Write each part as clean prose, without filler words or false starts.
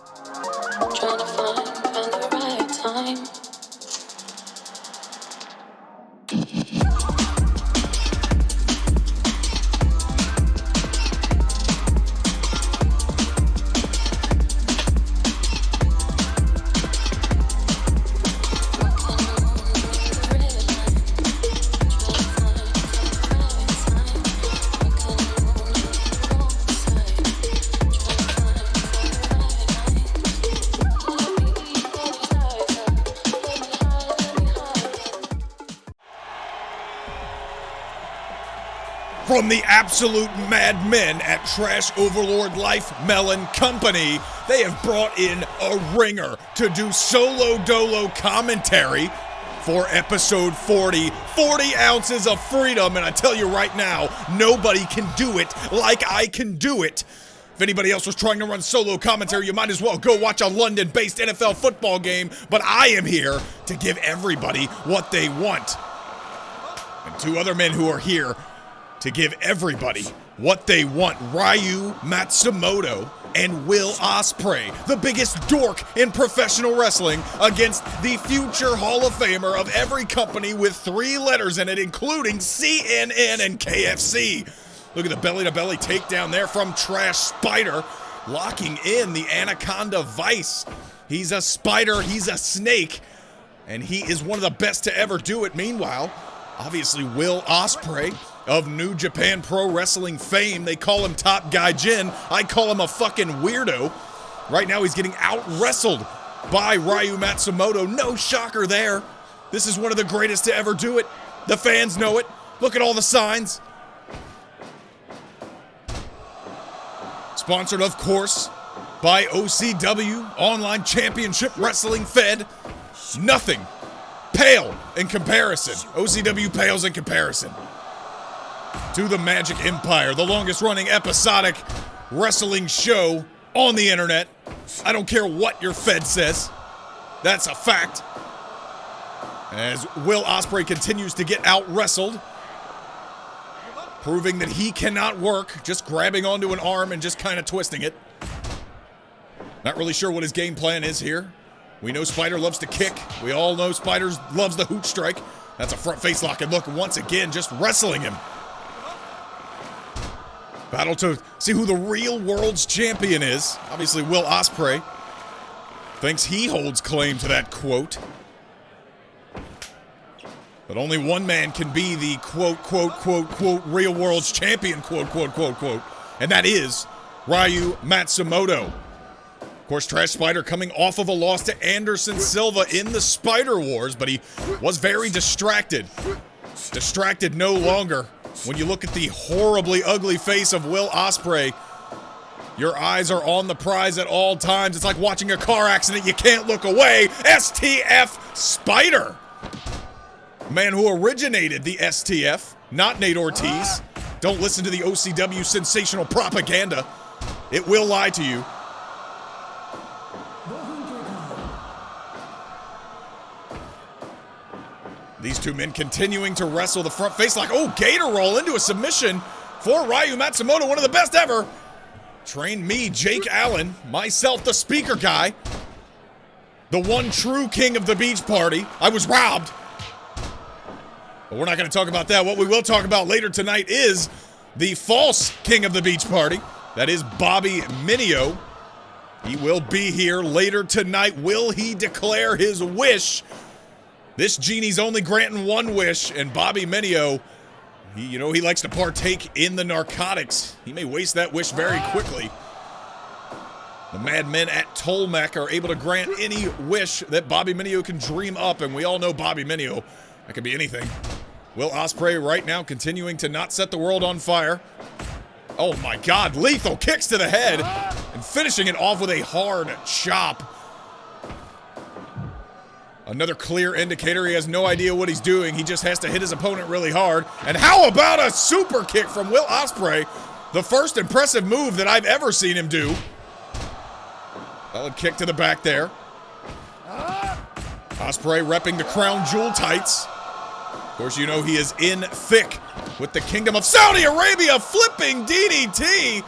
Trying to find the right time. From the absolute madmen at Trash Overlord Life Melon Company, they have brought in a ringer to do solo dolo commentary for episode 40. 40 ounces of freedom, and I tell you right now, nobody can do it like I can do it. If anybody else was trying to run solo commentary, you might as well go watch a London-based NFL football game, but I am here to give everybody what they want. And two other men who are here to give everybody what they want. Ryu Matsumoto and Will Ospreay, the biggest dork in professional wrestling, against the future Hall of Famer of every company with 3 letters in it, including CNN and KFC. Look at the belly-to-belly takedown there from Trash Spider, locking in the Anaconda Vice. He's a spider, he's a snake, and he is one of the best to ever do it. Meanwhile, obviously Will Ospreay of New Japan Pro Wrestling fame. They call him Top Guy Jin. I call him a fucking weirdo. Right now he's getting out-wrestled by Ryu Matsumoto. No shocker there. This is one of the greatest to ever do it. The fans know it. Look at all the signs. Sponsored, of course, by OCW, Online Championship Wrestling Fed. Nothing. Pale in comparison. OCW pales in comparison to the Magic Empire, the longest running episodic wrestling show on the internet. I don't care what your Fed says. That's a fact. As Will Ospreay continues to get out-wrestled, proving that he cannot work, just grabbing onto an arm and just kind of twisting it. Not really sure what his game plan is here. We know Spider loves to kick. We all know Spider loves the hoot strike. That's a front face lock, and look, once again, just wrestling him. Battle to see who the real world's champion is. Obviously, Will Ospreay thinks he holds claim to that quote. But only one man can be the quote, quote, quote, quote, real world's champion, quote, quote, quote, quote. And that is Ryu Matsumoto. Of course, Trash Spider coming off of a loss to Anderson Silva in the Spider Wars, but he was very distracted. Distracted no longer. When you look at the horribly ugly face of Will Ospreay, your eyes are on the prize at all times. It's like watching a car accident. You can't look away. STF Spider. Man who originated the STF, not Nate Ortiz. Don't listen to the OCW sensational propaganda. It will lie to you. These two men continuing to wrestle the front face like, oh, gator roll into a submission for Ryu Matsumoto, one of the best ever. Trained me, Jake Allen, myself, the speaker guy, the one true king of the beach party. I was robbed. But we're not going to talk about that. What we will talk about later tonight is the false king of the beach party. That is Bobby Minio. He will be here later tonight. Will he declare his wish? This genie's only granting one wish, and Bobby Minio, he likes to partake in the narcotics. He may waste that wish very quickly. The madmen at Tolmec are able to grant any wish that Bobby Minio can dream up, and we all know Bobby Minio. That could be anything. Will Ospreay right now continuing to not set the world on fire. Oh my God, lethal kicks to the head, and finishing it off with a hard chop. Another clear indicator he has no idea what he's doing. He just has to hit his opponent really hard. And how about a super kick from Will Ospreay? The first impressive move that I've ever seen him do. Solid kick to the back there. Ospreay repping the crown jewel tights. Of course, you know he is in thick with the Kingdom of Saudi Arabia, flipping DDT.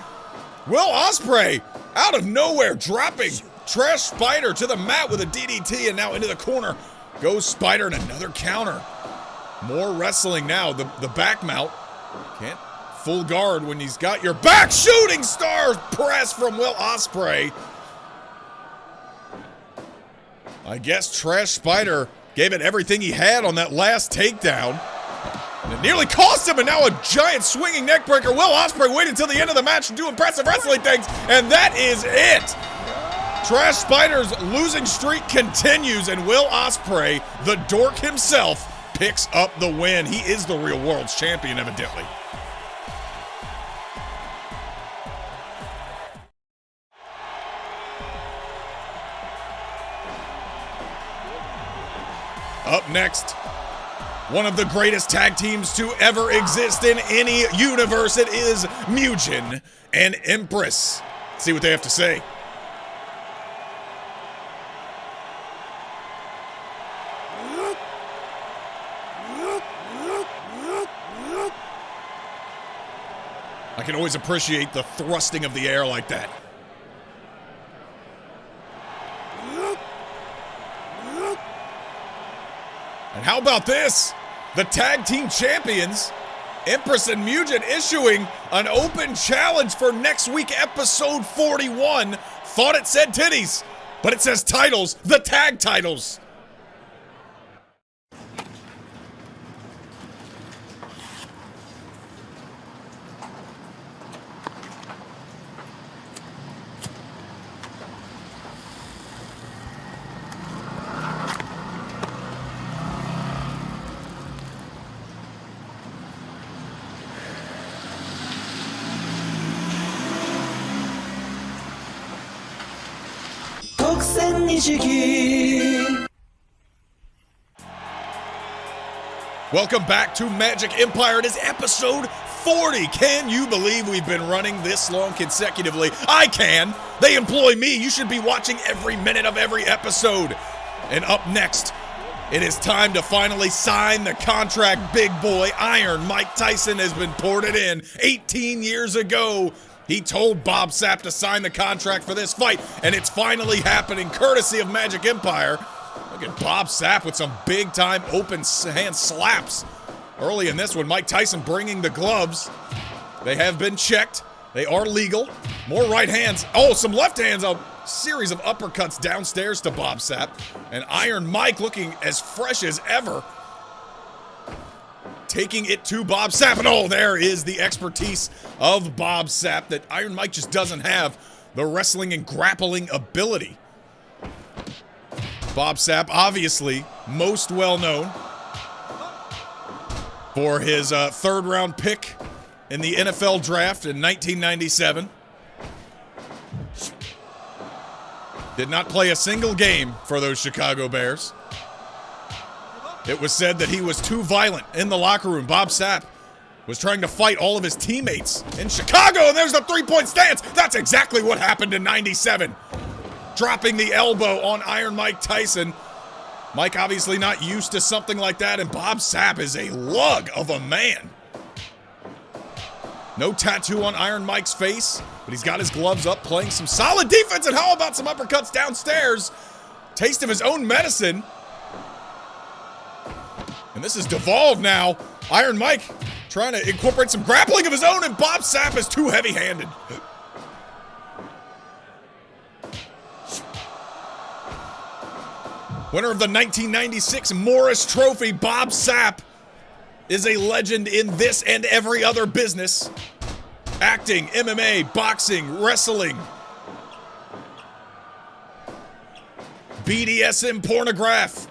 Will Ospreay out of nowhere dropping Trash Spider to the mat with a DDT, and now into the corner goes Spider, and another counter. More wrestling now. The back mount. Can't full guard when he's got your back. Shooting star press from Will Ospreay. I guess Trash Spider gave it everything he had on that last takedown. And it nearly cost him, and now a giant swinging neckbreaker. Will Ospreay waited until the end of the match to do impressive wrestling things, and that is it. Trash Spider's losing streak continues, and Will Ospreay, the dork himself, picks up the win. He is the real world's champion, evidently. Up next, one of the greatest tag teams to ever exist in any universe. It is Mugen and Empress. Let's see what they have to say. I can always appreciate the thrusting of the air like that. And how about this? The tag team champions, Empress and Mugen, issuing an open challenge for next week, episode 41. Thought it said titties, but it says titles, the tag titles. Welcome back to Magic Empire. It is episode 40. Can you believe we've been running this long consecutively? I can. They employ me. You should be watching every minute of every episode. And up next, it is time to finally sign the contract. Big boy Iron Mike Tyson has been ported in 18 years ago. He told Bob Sapp to sign the contract for this fight, and it's finally happening, courtesy of Magic Empire. Look at Bob Sapp with some big-time open hand slaps. Early in this one, Mike Tyson bringing the gloves. They have been checked. They are legal. More right hands. Oh, some left hands. A series of uppercuts downstairs to Bob Sapp. And Iron Mike looking as fresh as ever. Taking it to Bob Sapp, and oh, there is the expertise of Bob Sapp that Iron Mike just doesn't have, the wrestling and grappling ability. Bob Sapp, obviously, most well known for his third-round pick in the NFL draft in 1997. Did not play a single game for those Chicago Bears. It was said that he was too violent in the locker room. Bob Sapp was trying to fight all of his teammates in Chicago, and there's the three-point stance. That's exactly what happened in 97. Dropping the elbow on Iron Mike Tyson. Mike obviously not used to something like that, and Bob Sapp is a lug of a man. No tattoo on Iron Mike's face, but he's got his gloves up, playing some solid defense, and how about some uppercuts downstairs? Taste of his own medicine. And this is devolved now. Iron Mike trying to incorporate some grappling of his own, and Bob Sapp is too heavy-handed. Winner of the 1996 Morris Trophy, Bob Sapp is a legend in this and every other business. Acting, MMA, boxing, wrestling, BDSM pornograph,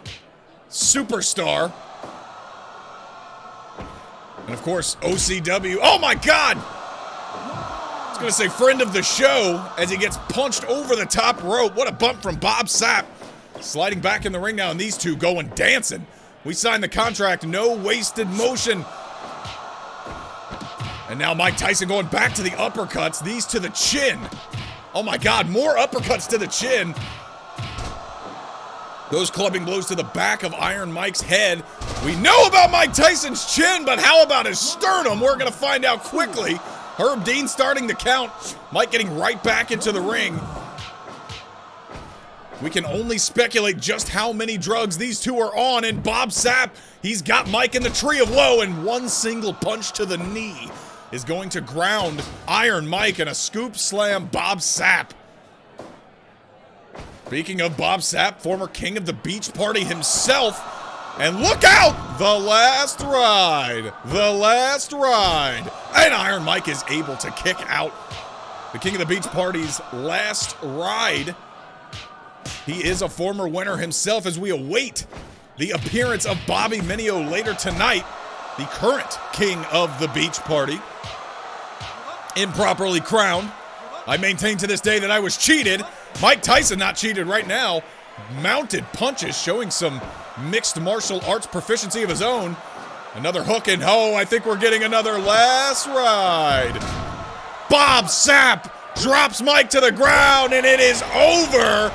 superstar. And of course, OCW. Oh my God! I was gonna say friend of the show as he gets punched over the top rope. What a bump from Bob Sapp. Sliding back in the ring now, and these two going dancing. We signed the contract, no wasted motion. And now Mike Tyson going back to the uppercuts, these to the chin. Oh my God, more uppercuts to the chin. Those clubbing blows to the back of Iron Mike's head. We know about Mike Tyson's chin, but how about his sternum? We're going to find out quickly. Herb Dean starting the count. Mike getting right back into the ring. We can only speculate just how many drugs these two are on, and Bob Sapp, he's got Mike in the tree of woe, and one single punch to the knee is going to ground Iron Mike, and a scoop slam Bob Sapp. Speaking of Bob Sapp, former king of the beach party himself, and look out! The last ride! The last ride! And Iron Mike is able to kick out the king of the beach party's last ride. He is a former winner himself as we await the appearance of Bobby Mineo later tonight, the current king of the beach party. Improperly crowned. I maintain to this day that I was cheated. Mike Tyson not cheated right now. Mounted punches showing some mixed martial arts proficiency of his own. Another hook, and oh, I think we're getting another last ride. Bob Sapp drops Mike to the ground, and it is over.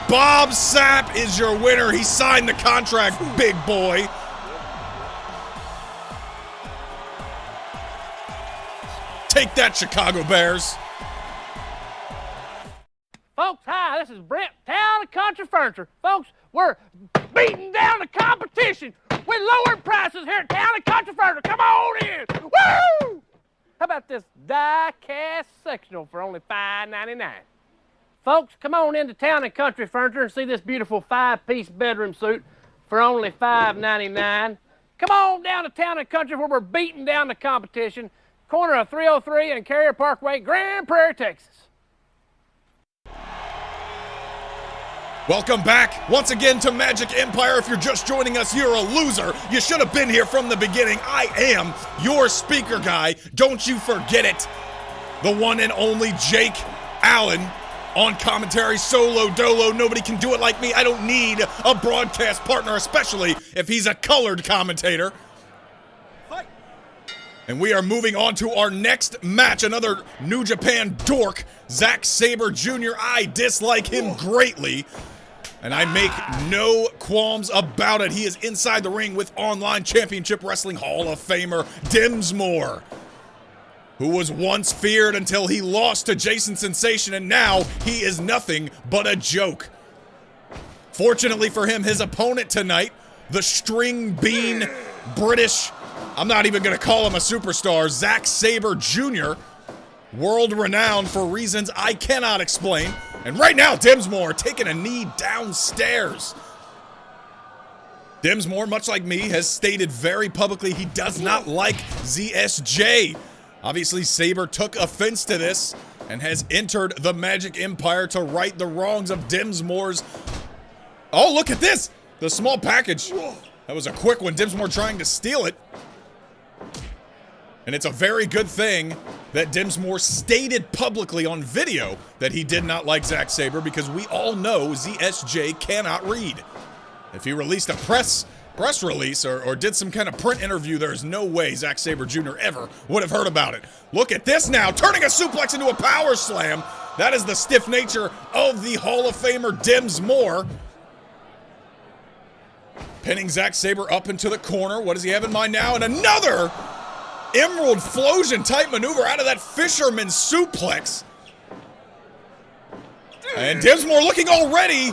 Bob Sapp is your winner. He signed the contract, big boy. Take that, Chicago Bears. Folks, hi, this is Brent, Town and Country Furniture. Folks, we're beating down the competition with lower prices here at Town and Country Furniture. Come on in. Woo! How about this die-cast sectional for only $5.99? Folks, come on into Town and Country Furniture and see this beautiful 5-piece bedroom suite for only $5.99. Come on down to Town and Country where we're beating down the competition. Corner of 303 and Carrier Parkway, Grand Prairie, Texas. Welcome back once again to Magic Empire. If you're just joining us, you're a loser. You should have been here from the beginning. I am your speaker guy. Don't you forget it. The one and only Jake Allen on commentary, solo dolo. Nobody can do it like me. I don't need a broadcast partner, especially if he's a colored commentator. Fight. And we are moving on to our next match. Another New Japan dork, Zack Sabre Jr. I dislike him greatly, and I make no qualms about it. He is inside the ring with Online Championship Wrestling Hall of Famer Dimsmore, who was once feared until he lost to Jason Sensation, and now he is nothing but a joke. Fortunately for him, his opponent tonight, the string bean British, I'm not even going to call him a superstar, Zack Sabre Jr., world renowned for reasons I cannot explain. And right now, Dimsmore taking a knee downstairs. Dimsmore, much like me, has stated very publicly he does not like ZSJ. Obviously, Sabre took offense to this and has entered the Magic Empire to right the wrongs of Dimsmore's. Oh, look at this! The small package. That was a quick one. Dimsmore trying to steal it. And it's a very good thing that Dimsmore stated publicly on video that he did not like Zack Sabre, because we all know ZSJ cannot read. If he released a press release or did some kind of print interview, there's no way Zack Sabre Jr. ever would have heard about it. Look at this now, turning a suplex into a power slam. That is the stiff nature of the Hall of Famer Dimsmore. Pinning Zack Sabre up into the corner. What does he have in mind now? And another Emerald Flosion type maneuver out of that fisherman suplex. And Dimsmore looking all ready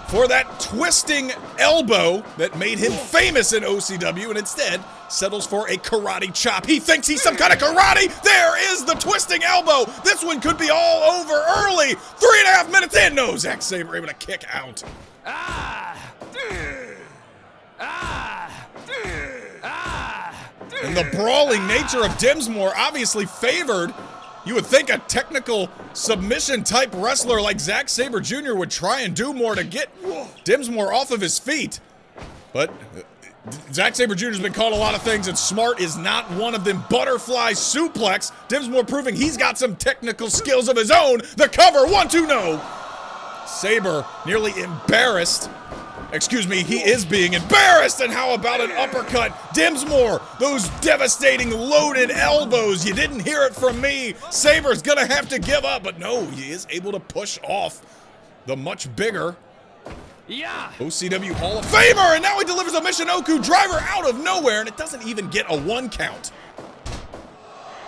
for that twisting elbow that made him famous in OCW, and instead settles for a karate chop. He thinks he's some kind of karate. There is the twisting elbow. This one could be all over early. 3.5 minutes in. No, Zack Sabre able to kick out. And the brawling nature of Dimsmore obviously favored, you would think, a technical submission type wrestler like Zack Sabre Jr. would try and do more to get Dimsmore off of his feet. But Zack Sabre Jr. has been called a lot of things, and smart is not one of them. Butterfly suplex. Dimsmore proving he's got some technical skills of his own. The cover, 1-2, no. Sabre nearly embarrassed. Excuse me, he is being embarrassed. And how about an uppercut? Dimsmore, those devastating loaded elbows. You didn't hear it from me. Sabre's gonna have to give up, but no, he is able to push off the much bigger OCW Hall of Famer. And now he delivers a Michinoku driver out of nowhere, and it doesn't even get a 1 count.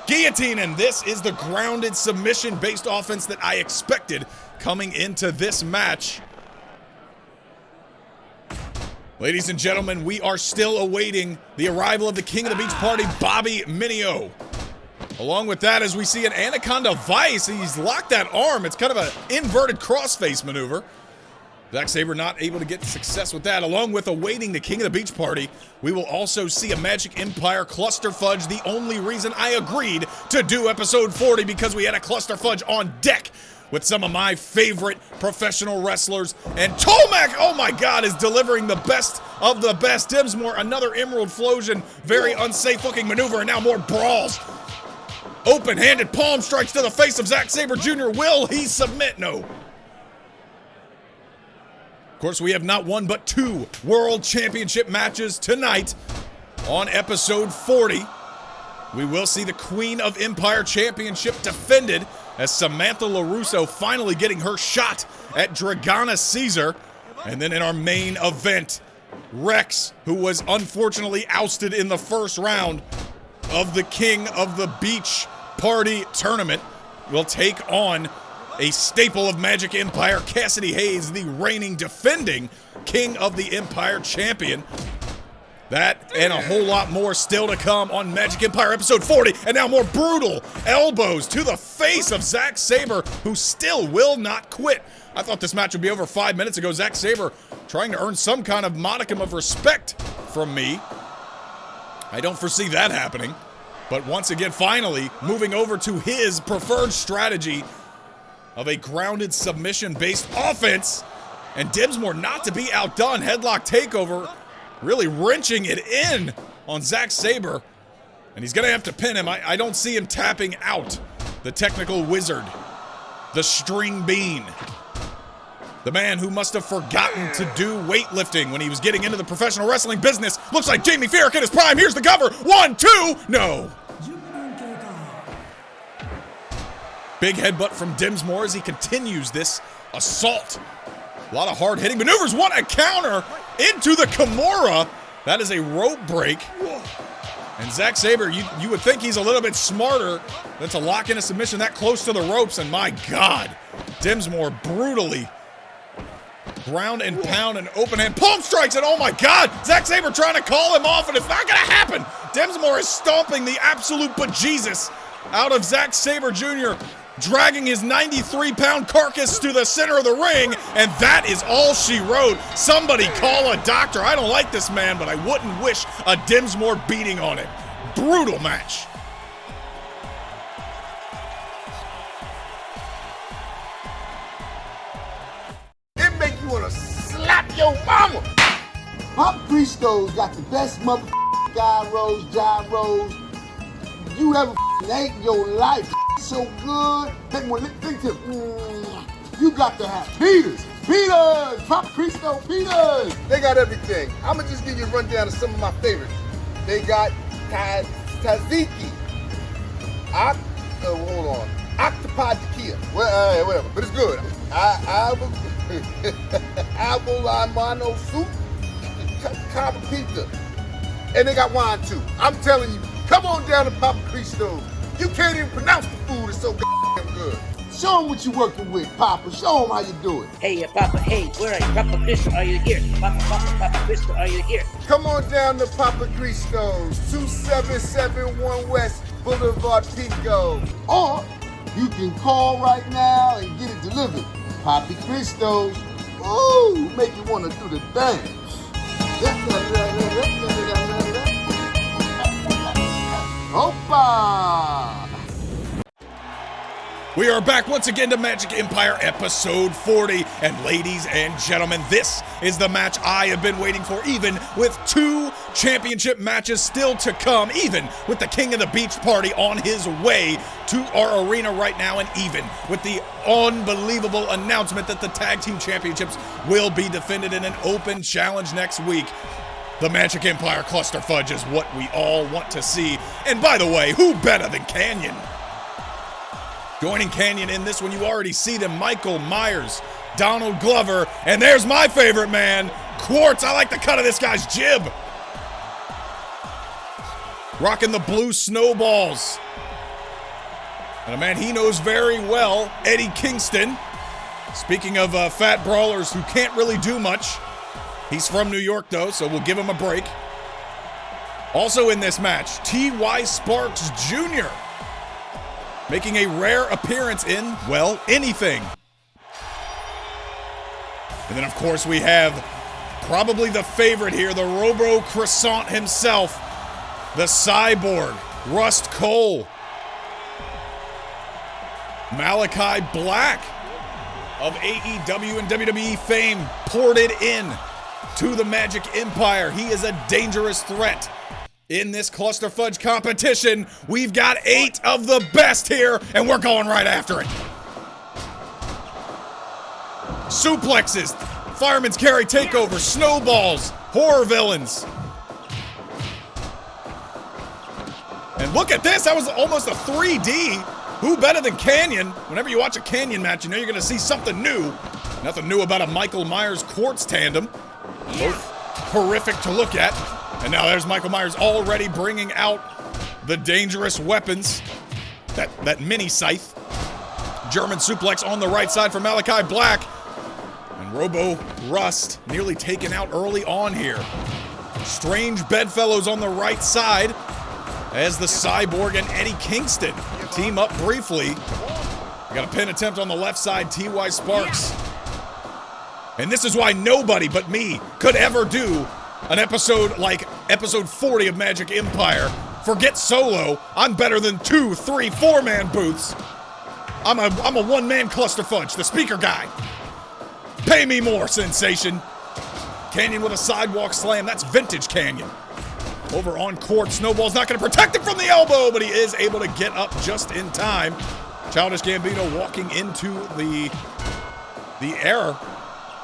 Guillotine, and this is the grounded submission-based offense that I expected coming into this match. Ladies and gentlemen, we are still awaiting the arrival of the King of the Beach Party, Bobby Minio. Along with that, as we see an Anaconda Vice, he's locked that arm. It's kind of an inverted crossface maneuver. Zack Sabre not able to get success with that. Along with awaiting the King of the Beach Party, we will also see a Magic Empire Clusterfudge. The only reason I agreed to do episode 40 because we had a Clusterfudge on deck with some of my favorite professional wrestlers. And Tomac, oh my God, is delivering the best of the best. Dimsmore, another Emerald Flosion, very unsafe looking maneuver, and now more brawls. Open-handed palm strikes to the face of Zack Sabre Jr. Will he submit? No. Of course, we have not one but two World Championship matches tonight on episode 40. We will see the Queen of Empire Championship defended as Samantha LaRusso finally getting her shot at Dragana Cesar. And then in our main event, Rex, who was unfortunately ousted in the first round of the King of the Beach Party tournament, will take on a staple of Magic Empire, Kassidy Hayes, the reigning defending King of the Empire champion. That and a whole lot more still to come on Magic Empire episode 40. And now more brutal elbows to the face of Zack Sabre, who still will not quit. I thought this match would be over 5 minutes ago. Zack Sabre trying to earn some kind of modicum of respect from me. I don't foresee that happening. But once again, finally, moving over to his preferred strategy of a grounded submission-based offense. And Dimsmore not to be outdone. Headlock takeover, really wrenching it in on Zack Sabre. And he's going to have to pin him. I don't see him tapping out. The technical wizard. The string bean. The man who must have forgotten to do weightlifting when he was getting into the professional wrestling business. Looks like Jamie Farrick in his prime. Here's the cover. 1, 2, no. Big headbutt from Dimsmore as he continues this assault. A lot of hard-hitting maneuvers. What a counter into the Kimura. That is a rope break. And Zack Sabre, you would think he's a little bit smarter than to lock in a submission that close to the ropes. And my God, Dimsmore brutally ground and pound and open hand palm strikes. And oh my God, Zack Sabre trying to call him off, and it's not going to happen. Dimsmore is stomping the absolute bejesus out of Zack Sabre Jr., dragging his 93-pound carcass to the center of the ring, and that is all she wrote. Somebody call a doctor. I don't like this man, but I wouldn't wish a Dimsmore beating on it. Brutal match. It make you want to slap your mama. Pop Christo's got the best motherfucking gyros you ever ate in your life. So good. Make one think to you got to have Peters, Pop Cristo Peters. They got everything. I'ma just give you a rundown of some of my favorites. They got Tzatziki. Hold on. Octopi tequila. Well, whatever, but it's good. Abolamano soup. Cava pizza. And they got wine too. I'm telling you, come on down to Papa Cristo's. You can't even pronounce the food, it's so goddamn good. Show them what you're working with, Papa. Show them how you do it. Hey, Papa, hey, where are you? Papa Cristo, are you here? Papa Cristo, are you here? Come on down to Papa Cristo's, 2771 West Boulevard, Pico. Or you can call right now and get it delivered. Papa Cristo's, ooh, make you want to do the dance. Opa! We are back once again to Magic Empire episode 40. And ladies and gentlemen, this is the match I have been waiting for, even with 2 championship matches still to come, even with the King of the Beach Party on his way to our arena right now, and even with the unbelievable announcement that the Tag Team Championships will be defended in an open challenge next week. The Magic Empire Clusterfudge is what we all want to see. And by the way, who better than Canyon? Joining Canyon in this one, you already see them, Michael Myers, Donald Glover, and there's my favorite man, Quartz. I like the cut of this guy's jib. Rocking the blue snowballs. And a man he knows very well, Eddie Kingston. Speaking of fat brawlers who can't really do much, He's from New York, though, so we'll give him a break. Also in this match, T.Y. Sparks Jr. making a rare appearance in, well, anything. And then, of course, we have probably the favorite here, the Robo Croissant himself, the Cyborg, Rust Cole. Malachi Black of AEW and WWE fame ported in to the Magic Empire. He is a dangerous threat in this Clusterfudge competition. We've got 8 of the best here, and we're going right after it. Suplexes, fireman's carry takeover, snowballs, horror villains. And look at this, that was almost a 3D. Who better than Canyon? Whenever you watch a Canyon match, you know you're gonna see something new. Nothing new about a Michael Myers Quartz tandem. Both horrific to look at. And now there's Michael Myers already bringing out the dangerous weapons. That mini scythe. German suplex on the right side for Malachi Black. And Robo Rust nearly taken out early on here. Strange bedfellows on the right side as the Cyborg and Eddie Kingston team up briefly. We got a pin attempt on the left side, T.Y. Sparks. And this is why nobody but me could ever do an episode like episode 40 of Magic Empire. Forget solo, I'm better than 2, 3, 4-man booths. I'm a one-man Clusterfudge, the speaker guy. Pay me more, Sensation. Canyon with a sidewalk slam, that's vintage Canyon. Over on court, Snowball's not going to protect him from the elbow, but he is able to get up just in time. Childish Gambino walking into the error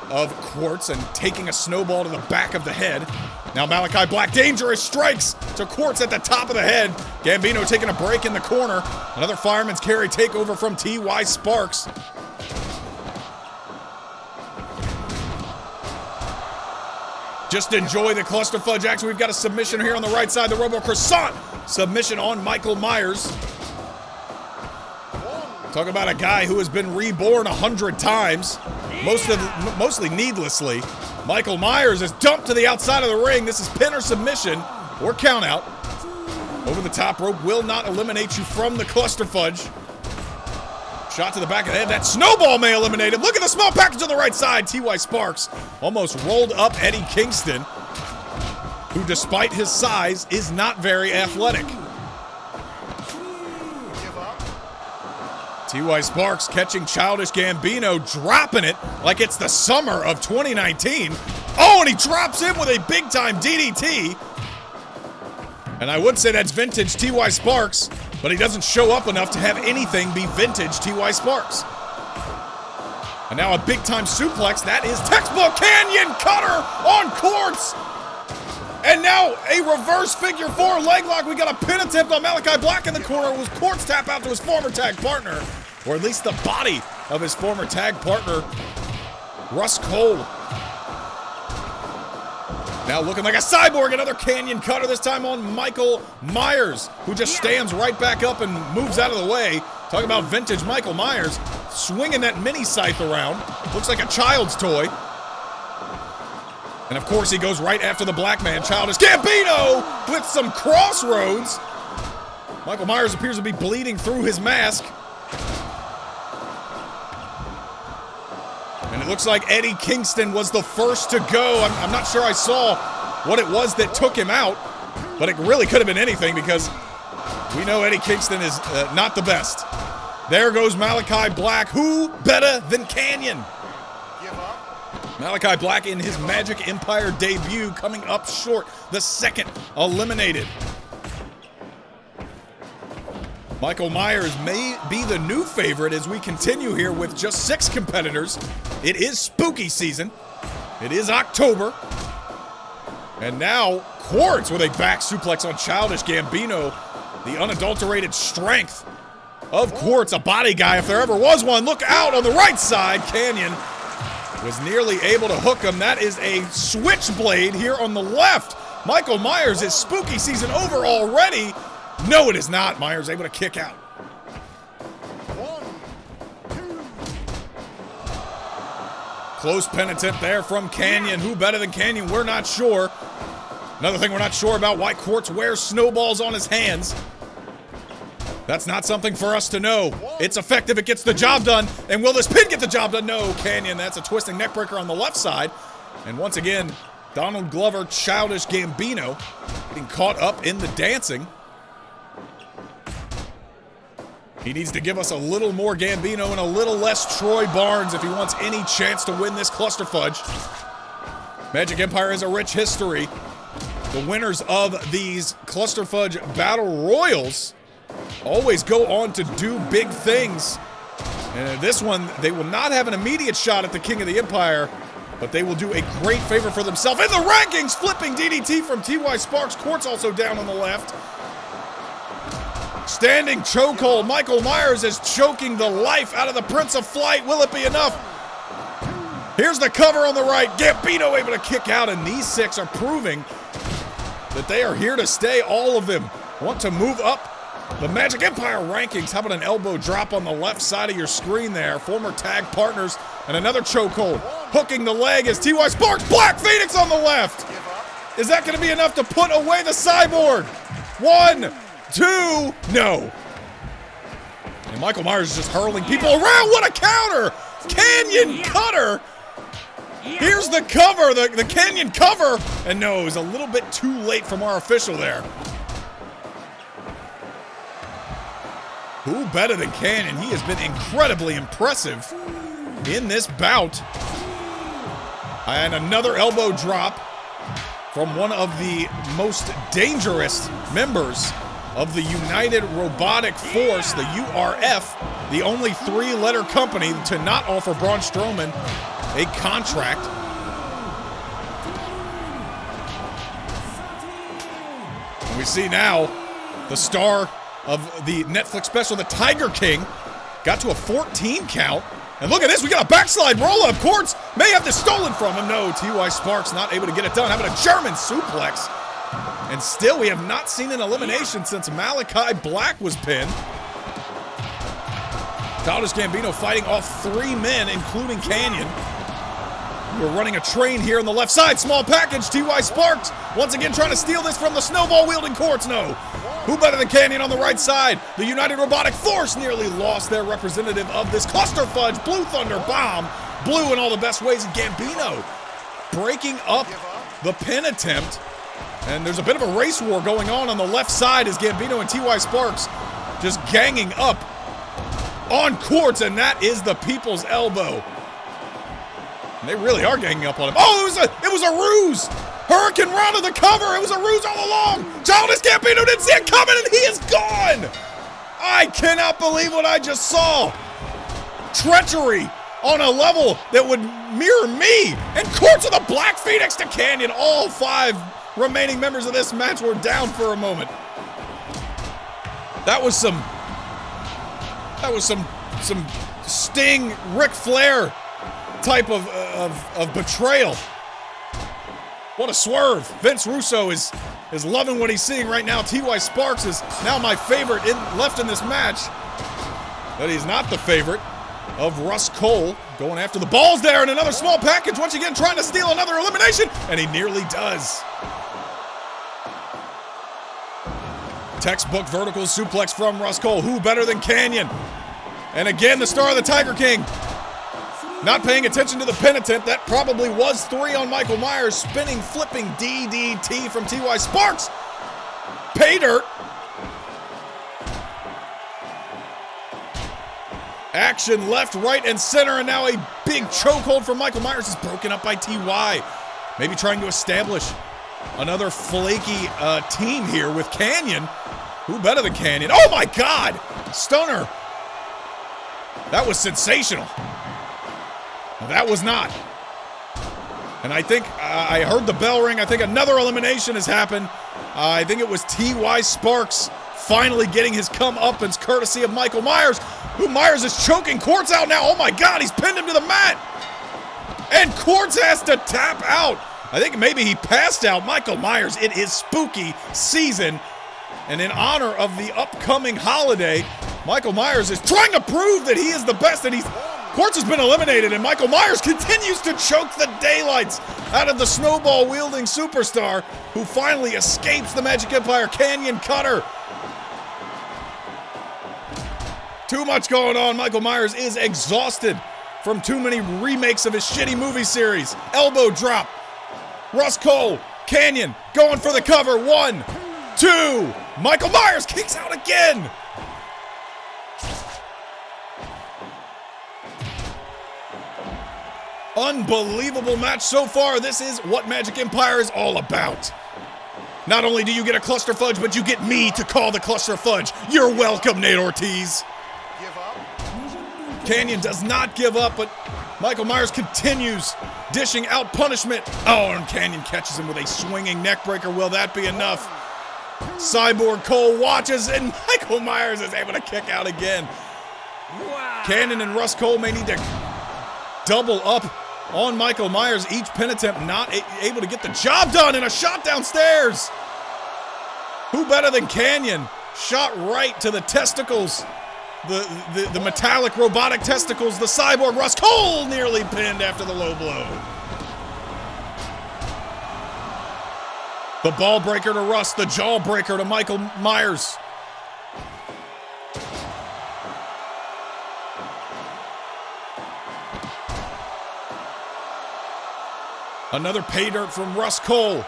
of Quartz and taking a snowball to the back of the head. Now Malachi Black, dangerous strikes to Quartz at the top of the head. Gambino taking a break in the corner. Another fireman's carry takeover from T.Y. Sparks. Just enjoy the Clusterfudge action. We've got a submission here on the right side. The Robo Croissant submission on Michael Myers. Talk about a guy who has been reborn 100 times, mostly needlessly. Michael Myers is dumped to the outside of the ring. This is pin or submission or count out. Over the top rope will not eliminate you from the Clusterfudge. Shot to the back of the head. That snowball may eliminate him. Look at the small package on the right side. T.Y. Sparks almost rolled up Eddie Kingston, who despite his size is not very athletic. T.Y. Sparks catching Childish Gambino, dropping it like it's the summer of 2019. Oh, and he drops him with a big-time DDT. And I would say that's vintage T.Y. Sparks, but he doesn't show up enough to have anything be vintage T.Y. Sparks. And now a big-time suplex. That is textbook Canyon Cutter on Quartz. And now a reverse figure 4 leg lock. We got a pin attempt on Malachi Black in the corner. It was Quartz tap out to his former tag partner, or at least the body of his former tag partner, Rust Cole. Now looking like a cyborg, another Canyon Cutter, this time on Michael Myers, who just stands right back up and moves out of the way. Talking about vintage Michael Myers, swinging that mini scythe around. Looks like a child's toy. And of course he goes right after the black man, Childish Gambino, with some crossroads. Michael Myers appears to be bleeding through his mask. And it looks like Eddie Kingston was the first to go. I'm not sure I saw what it was that took him out, but it really could have been anything because we know Eddie Kingston is not the best. There goes Malachi Black. Who better than Canyon? Malachi Black in his Magic Empire debut coming up short. The second eliminated. Michael Myers may be the new favorite as we continue here with just 6 competitors. It is spooky season. It is October. And now Quartz with a back suplex on Childish Gambino. The unadulterated strength of Quartz, a body guy if there ever was one. Look out on the right side. Canyon was nearly able to hook him. That is a switchblade here on the left. Michael Myers is spooky season over already. No, it is not. Myers able to kick out. 1, 2. Close penitent there from Canyon. Who better than Canyon? We're not sure. Another thing we're not sure about, why Quartz wears snowballs on his hands. That's not something for us to know. It's effective, it gets the job done. And will this pin get the job done? No, Canyon, that's a twisting neckbreaker on the left side. And once again, Donald Glover, Childish Gambino, getting caught up in the dancing. He needs to give us a little more Gambino and a little less Troy Barnes if he wants any chance to win this Clusterfudge. Magic Empire has a rich history. The winners of these Clusterfudge Battle Royals always go on to do big things. And in this one, they will not have an immediate shot at the King of the Empire, but they will do a great favor for themselves. In the rankings, flipping DDT from T.Y. Sparks. Quartz also down on the left. Standing chokehold. Michael Myers is choking the life out of the Prince of Flight. Will it be enough? Here's the cover on the right. Gambino able to kick out, and these six are proving that they are here to stay. All of them want to move up the Magic Empire rankings. How about an elbow drop on the left side of your screen there? Former tag partners, and another chokehold. Hooking the leg is T.Y. Sparks. Black Phoenix on the left. Is that going to be enough to put away the Cyborg? 1, 2, no. And Michael Myers is just hurling people around. What a counter! Canyon cutter. Here's the cover, the Canyon cover. And no, it was a little bit too late from our official there. Who better than Canyon? He has been incredibly impressive in this bout. And another elbow drop from one of the most dangerous members of the United Robotic Force, the URF, the only three-letter company to not offer Braun Strowman a contract. And we see now the star of the Netflix special, the Tiger King, got to a 14 count. And look at this, we got a backslide roll-up. Quartz may have this stolen from him. No, T.Y. Sparks not able to get it done. How about a German suplex? And still, we have not seen an elimination since Malachi Black was pinned. Childish Gambino fighting off 3 men, including Canyon. We're running a train here on the left side. Small package, T.Y. Sparks once again trying to steal this from the snowball-wielding Quartz. No. Who better than Canyon on the right side? The United Robotic Force nearly lost their representative of this Clusterfudge. Blue Thunder Bomb. Blue in all the best ways. Gambino breaking up the pin attempt. And there's a bit of a race war going on the left side as Gambino and T.Y. Sparks just ganging up on Quartz, and that is the people's elbow. And they really are ganging up on him. Oh, it was a ruse! Hurricane Run to the cover! It was a ruse all along! Childish Gambino didn't see it coming, and he is gone! I cannot believe what I just saw! Treachery on a level that would mirror me! And Quartz with a Black Phoenix to Canyon. All 5 remaining members of this match were down for a moment. That was some Sting, Ric Flair type of betrayal. What a swerve. Vince Russo is loving what he's seeing right now. T.Y. Sparks is now my favorite left in this match. But he's not the favorite of Russ Cole. Going after the balls there, and another small package once again trying to steal another elimination, and he nearly does. Textbook vertical suplex from Russ Cole. Who better than Canyon? And again, the star of the Tiger King. Not paying attention to the penitent. That probably was 3 on Michael Myers. Spinning, flipping DDT from T.Y. Sparks. Pay dirt. Action left, right, and center. And now a big chokehold from Michael Myers is broken up by T.Y. Maybe trying to establish another flaky team here with Canyon. Who better than Canyon? Oh my God! Stunner. That was sensational. That was not. And I think I heard the bell ring. I think another elimination has happened. I think it was T.Y. Sparks finally getting his comeuppance courtesy of Michael Myers. Who Myers is choking Quartz out now. Oh my God, he's pinned him to the mat. And Quartz has to tap out. I think maybe he passed out. Michael Myers, it is spooky season. And in honor of the upcoming holiday, Michael Myers is trying to prove that he is the best, and he's Quartz has been eliminated, and Michael Myers continues to choke the daylights out of the snowball-wielding superstar who finally escapes the Magic Empire Canyon Cutter. Too much going on. Michael Myers is exhausted from too many remakes of his shitty movie series. Elbow drop. Russ Cole, Canyon, going for the cover. 1, 2. Michael Myers kicks out again. Unbelievable match so far. This is what Magic Empire is all about. Not only do you get a Clusterfudge, but you get me to call the Clusterfudge. You're welcome, Nate Ortiz. Give up? Canyon does not give up, but Michael Myers continues dishing out punishment. Oh, and Canyon catches him with a swinging neckbreaker. Will that be enough? Cyborg Cole watches, and Michael Myers is able to kick out again. Wow. Canyon and Russ Cole may need to double up on Michael Myers. Each pin attempt not able to get the job done, and a shot downstairs. Who better than Canyon? Shot right to the testicles. The metallic robotic testicles. The cyborg Russ Cole nearly pinned after the low blow. The ball breaker to Russ. The jaw breaker to Michael Myers. Another pay dirt from Russ Cole.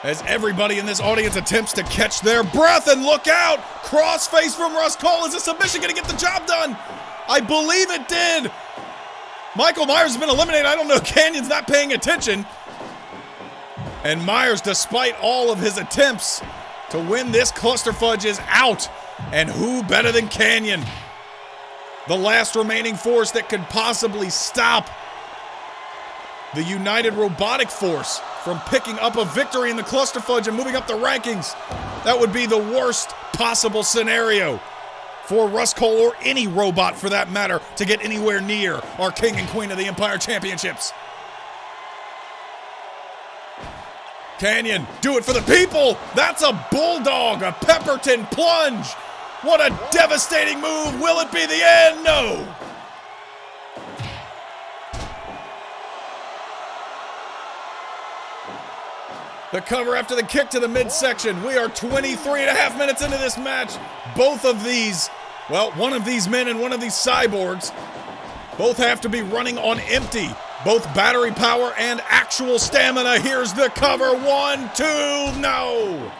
As everybody in this audience attempts to catch their breath, and look out! Crossface from Russ Cole. Is a submission gonna get the job done? I believe it did. Michael Myers has been eliminated. I don't know, Canyon's not paying attention. And Myers, despite all of his attempts to win this Clusterfudge, is out. And who better than Canyon? The last remaining force that could possibly stop the United Robotic Force from picking up a victory in the Clusterfudge and moving up the rankings. That would be the worst possible scenario for Russ Cole, or any robot for that matter, to get anywhere near our King and Queen of the Empire Championships. Canyon, do it for the people. That's a bulldog, a Pepperton plunge. What a devastating move. Will it be the end? No. The cover after the kick to the midsection. We are 23.5 minutes into this match. Both of these, well, one of these men and one of these cyborgs, both have to be running on empty. Both battery power and actual stamina. Here's the cover. 1, 2, no.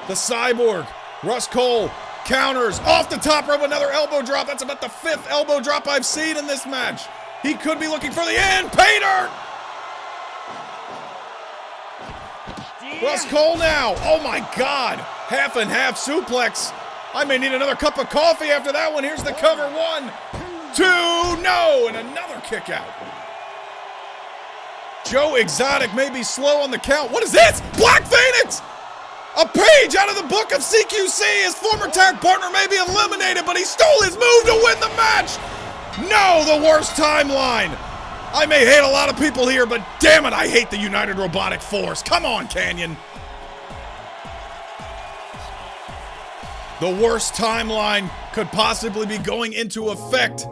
The cyborg, Russ Cole, counters off the top rope. Another elbow drop. That's about the 5th elbow drop I've seen in this match. He could be looking for the end. Pay dirt. Russ Cole now. Oh my God. Half and half suplex. I may need another cup of coffee after that one. Here's the cover. 1, 2, no. And another kick out. Joe Exotic may be slow on the count. What is this? Black Phoenix. A page out of the book of CQC. His former tag partner may be eliminated, but he stole his move to win the match. No, the worst timeline. I may hate a lot of people here, but damn it, I hate the United Robotic Force. Come on, Canyon. The worst timeline could possibly be going into effect.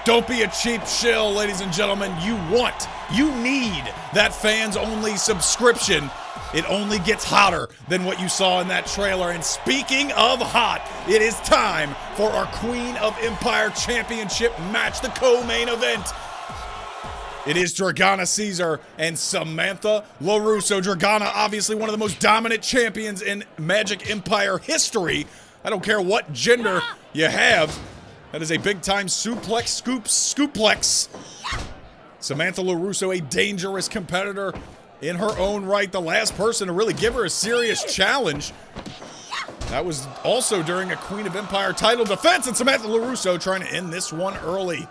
Don't be a cheap shill, ladies and gentlemen. You need that fans-only subscription. It only gets hotter than what you saw in that trailer. And speaking of hot, it is time for our Queen of Empire Championship match, the co-main event. It is Dragana Cesar and Samantha LaRusso. Dragana, obviously one of the most dominant champions in Magic Empire history. I don't care what gender you have. That is a big-time suplex, scooplex. Samantha LaRusso, a dangerous competitor in her own right. The last person to really give her a serious challenge. That was also during a Queen of Empire title defense, and Samantha LaRusso trying to end this one early.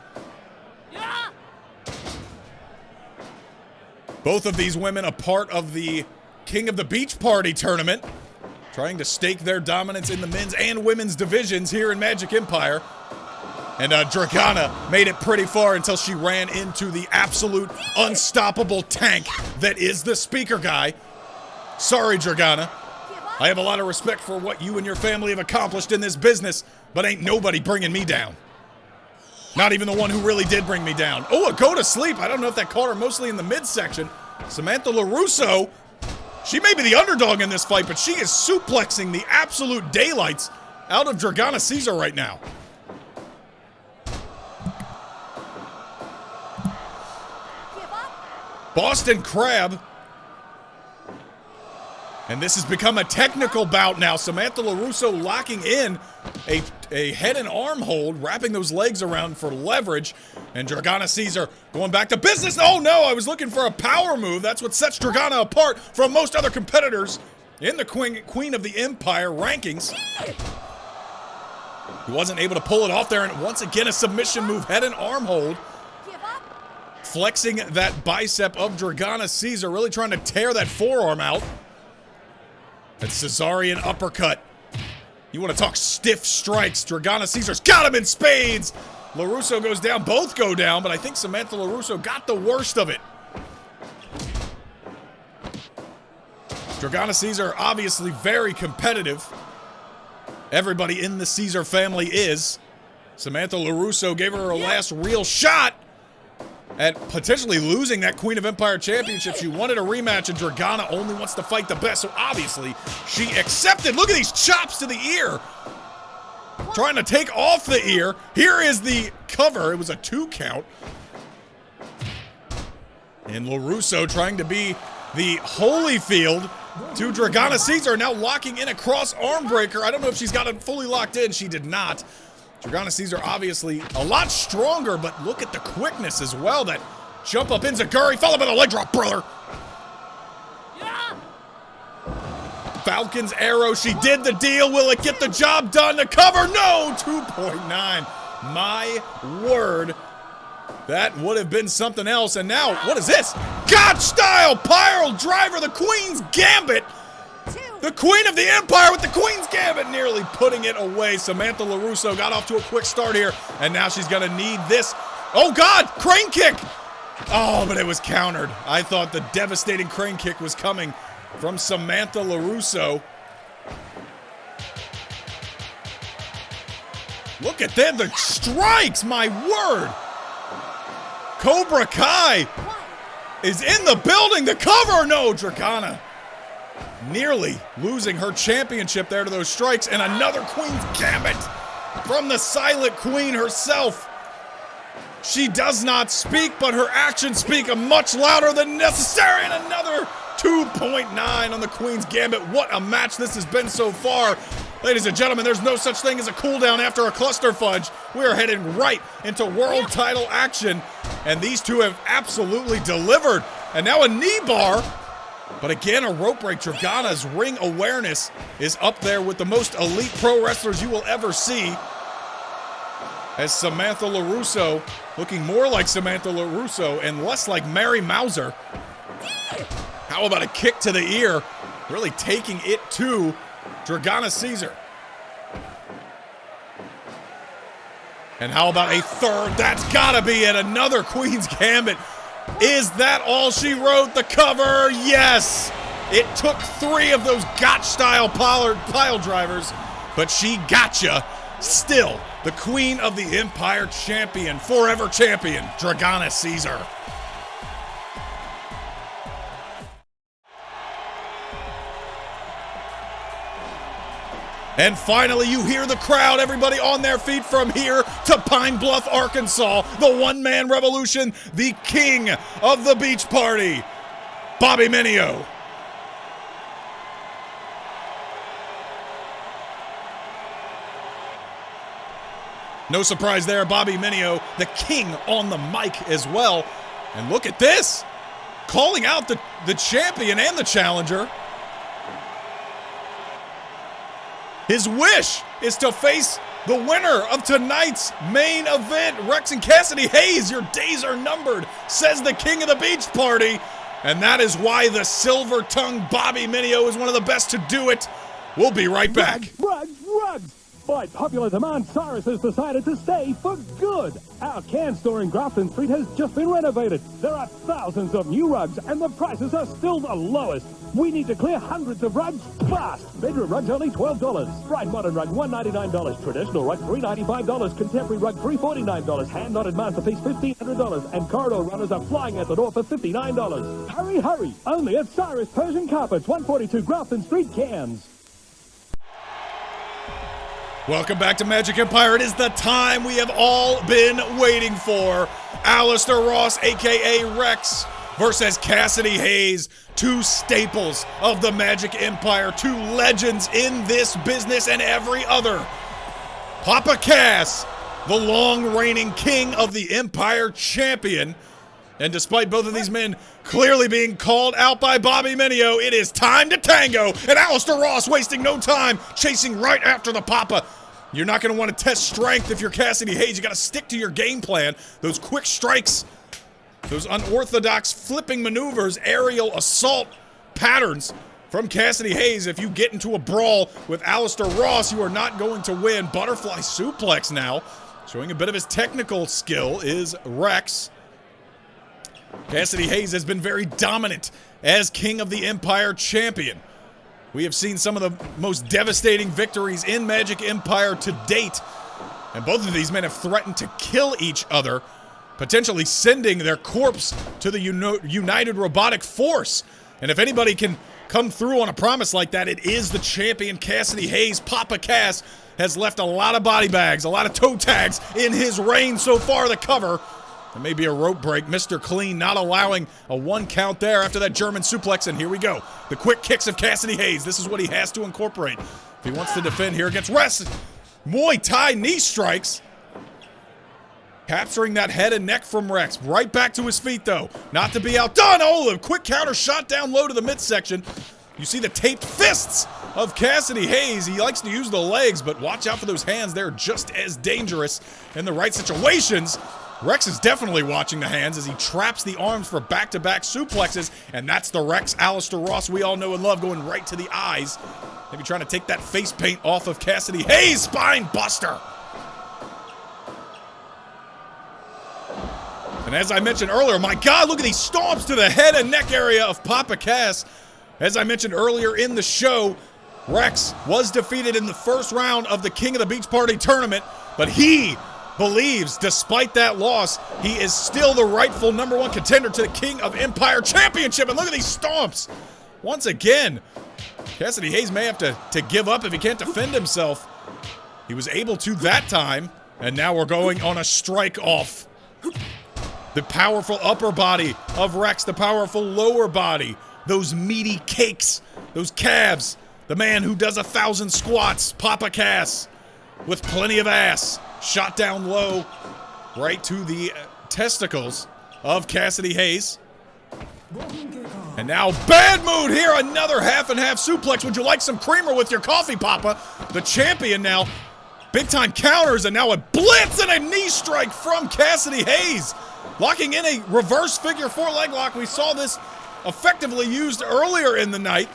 Both of these women a part of the King of the Beach Party tournament, trying to stake their dominance in the men's and women's divisions here in Magic Empire. And Dragana made it pretty far until she ran into the absolute unstoppable tank that is the speaker guy. Sorry, Dragana. I have a lot of respect for what you and your family have accomplished in this business, but ain't nobody bringing me down. Not even the one who really did bring me down. Oh, a go to sleep. I don't know if that caught her mostly in the midsection. Samantha LaRusso, she may be the underdog in this fight, but she is suplexing the absolute daylights out of Dragana Cesar right now. Boston Crab. And this has become a technical bout now. Samantha LaRusso locking in a head and arm hold, wrapping those legs around for leverage. And Dragana Cesar going back to business. Oh no, I was looking for a power move. That's what sets Dragana apart from most other competitors in the Queen of the Empire rankings. He wasn't able to pull it off there, and once again a submission move, head and arm hold. Flexing that bicep of Dragana Cesar, really trying to tear that forearm out. That Cesarian uppercut. You want to talk stiff strikes. Dragana Cesar's got him in spades. LaRusso goes down. Both go down, but I think Samantha LaRusso got the worst of it. Dragana Cesar obviously very competitive. Everybody in the Cesar family is. Samantha LaRusso gave her last real shot at potentially losing that Queen of Empire Championship. She wanted a rematch, and Dragana only wants to fight the best, so obviously she accepted. Look at these chops to the ear. Trying to take off the ear. Here is the cover. It was a 2 count. And LaRusso trying to be the Holyfield to Dragana Cesar, now locking in a cross arm breaker. I don't know if she's got it fully locked in. She did not. Dragana Cesar obviously a lot stronger, but look at the quickness as well. That jump up Enziguri, followed by the leg drop, brother. Yeah. Falcon's arrow, she did the deal. Will it get the job done? The cover, no, 2.9. My word. That would have been something else. And now, what is this? God style pile driver, the Queen's Gambit. The Queen of the Empire with the Queen's Gambit, nearly putting it away. Samantha LaRusso got off to a quick start here, and now she's gonna need this. Oh God, crane kick! Oh, but it was countered. I thought the devastating crane kick was coming from Samantha LaRusso. Look at them, the strikes, my word! Cobra Kai is in the building, the cover, no, Dragana. Nearly losing her championship there to those strikes, and another Queen's Gambit from the Silent Queen herself. She does not speak, but her actions speak much louder than necessary, and another 2.9 on the Queen's Gambit. What a match this has been so far. Ladies and gentlemen, there's no such thing as a cooldown after a clusterfudge. We are heading right into world title action, and these two have absolutely delivered. And now a knee bar. But again, a rope break. Dragana's ring awareness is up there with the most elite pro wrestlers you will ever see. As Samantha LaRusso, looking more like Samantha LaRusso and less like Mary Mauser. How about a kick to the ear? Really taking it to Dragana Cesar. And how about a third? That's gotta be it. Another Queen's Gambit. Is that all she wrote? The cover? Yes! It took 3 of those gotch-style pile drivers, but she gotcha. Still, the Queen of the Empire champion, forever champion, Dragana Cesar. And finally, you hear the crowd, everybody on their feet from here to Pine Bluff, Arkansas. The one-man revolution, the king of the beach party, Bobby Mineo. No surprise there, Bobby Minio, the king on the mic as well. And look at this, calling out the champion and the challenger. His wish is to face the winner of tonight's main event. Rex and Kassidy Hayes, your days are numbered, says the king of the beach party. And that is why the silver-tongued Bobby Minio is one of the best to do it. We'll be right back. Rugs! By popular demand, Cyrus has decided to stay for good. Our can store in Grafton Street has just been renovated. There are thousands of new rugs, and the prices are still the lowest. We need to clear hundreds of rugs fast. Bedroom rugs only $12. Bright modern rug $199. Traditional rug $395. Contemporary rug $349. Hand knotted masterpiece $1,500. And corridor runners are flying at the door for $59. Hurry! Only at Cyrus Persian Carpets, 142 Grafton Street, Cairns. Welcome back to Magic Empire. It is the time we have all been waiting for. Alistair Ross, a.k.a. Rex, versus Kassidy Hayes. Two staples of the Magic Empire. Two legends in this business and every other. Papa Cass, the long-reigning king of the Empire champion. And despite both of these men clearly being called out by Bobby Minio, it is time to tango. And Alistair Ross wasting no time, chasing right after the Papa. You're not going to want to test strength if you're Kassidy Hayes. You got to stick to your game plan. Those quick strikes, those unorthodox flipping maneuvers, aerial assault patterns from Kassidy Hayes. If you get into a brawl with Alistair Ross, you are not going to win. Butterfly suplex now. Showing a bit of his technical skill is Rex. Kassidy Hayes has been very dominant as King of the Empire champion. We have seen some of the most devastating victories in Magic Empire to date. And both of these men have threatened to kill each other, potentially sending their corpse to the United Robotic Force. And if anybody can come through on a promise like that, it is the champion Kassidy Hayes. Papa Cass has left a lot of body bags, a lot of toe tags in his reign so far to cover. It may be a rope break. Mr. Clean not allowing a one count there after that German suplex. And here we go. The quick kicks of Kassidy Hayes. This is what he has to incorporate if he wants to defend here against Rex. Muay Thai knee strikes. Capturing that head and neck from Rex. Right back to his feet, though. Not to be outdone. Oh, a quick counter shot down low to the midsection. You see the taped fists of Kassidy Hayes. He likes to use the legs, but watch out for those hands. They're just as dangerous in the right situations. Rex is definitely watching the hands as he traps the arms for back-to-back suplexes, and that's the Rex Alistair Ross we all know and love, going right to the eyes. Maybe trying to take that face paint off of Kassidy Hayes. Spine buster. And as I mentioned earlier, my God, look at these stomps to the head and neck area of Papa Cass. As I mentioned earlier in the show, Rex was defeated in the first round of the King of the Beach Party tournament, but he believes, despite that loss, he is still the rightful #1 contender to the King of Empire Championship. And look at these stomps. Once again, Kassidy Hayes may have to give up if he can't defend himself. He was able to that time, and now we're going on a strike off. The powerful upper body of Rex, the powerful lower body, those meaty cakes, those calves, the man who does 1,000 squats, Papa Cass, with plenty of ass. Shot down low, right to the testicles of Kassidy Hayes. And now, bad mood here, another half and half suplex. Would you like some creamer with your coffee, Papa? The champion now, big time counters, and now a blitz and a knee strike from Kassidy Hayes. Locking in a reverse figure 4 leg lock. We saw this effectively used earlier in the night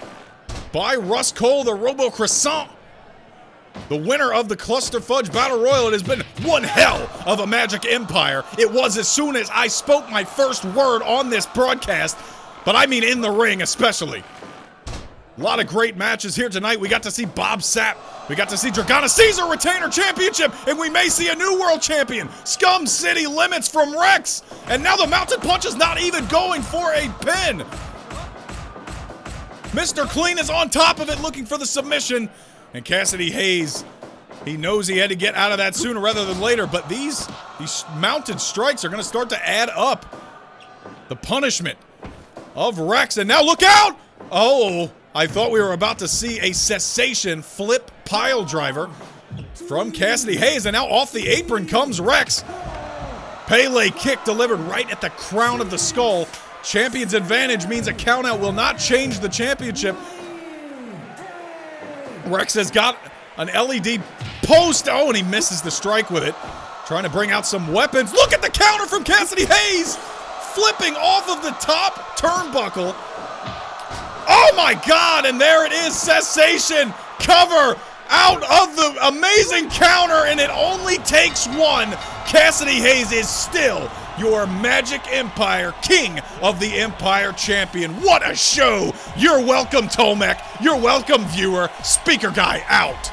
by Russ Cole, the Robo Croissant. The winner of the Clusterfudge Battle Royal. It has been one hell of a Magic Empire. It was as soon as I spoke my first word on this broadcast, but I mean in the ring especially. A lot of great matches here tonight. We got to see Bob Sapp. We got to see Dragana Cesar retain her championship, and we may see a new world champion. Scum City Limits from Rex. And now the Mountain Punch is not even going for a pin. Mr. Clean is on top of it looking for the submission. And Kassidy Hayes, he knows he had to get out of that sooner rather than later, but these mounted strikes are going to start to add up. The punishment of Rex, and now look out! Oh, I thought we were about to see a cessation flip pile driver. from Kassidy Hayes, and now off the apron comes Rex. Pele kick delivered right at the crown of the skull. Champion's advantage means a countout will not change the championship. Rex has got an LED post. Oh, and he misses the strike with it. Trying to bring out some weapons. Look at the counter from Kassidy Hayes. Flipping off of the top turnbuckle. Oh my God, and there it is. Cessation cover out of the amazing counter, and it only takes one. Kassidy Hayes is still your Magic Empire King of the Empire Champion. What a show. You're welcome, Tomek. You're welcome, viewer. Speaker Guy out.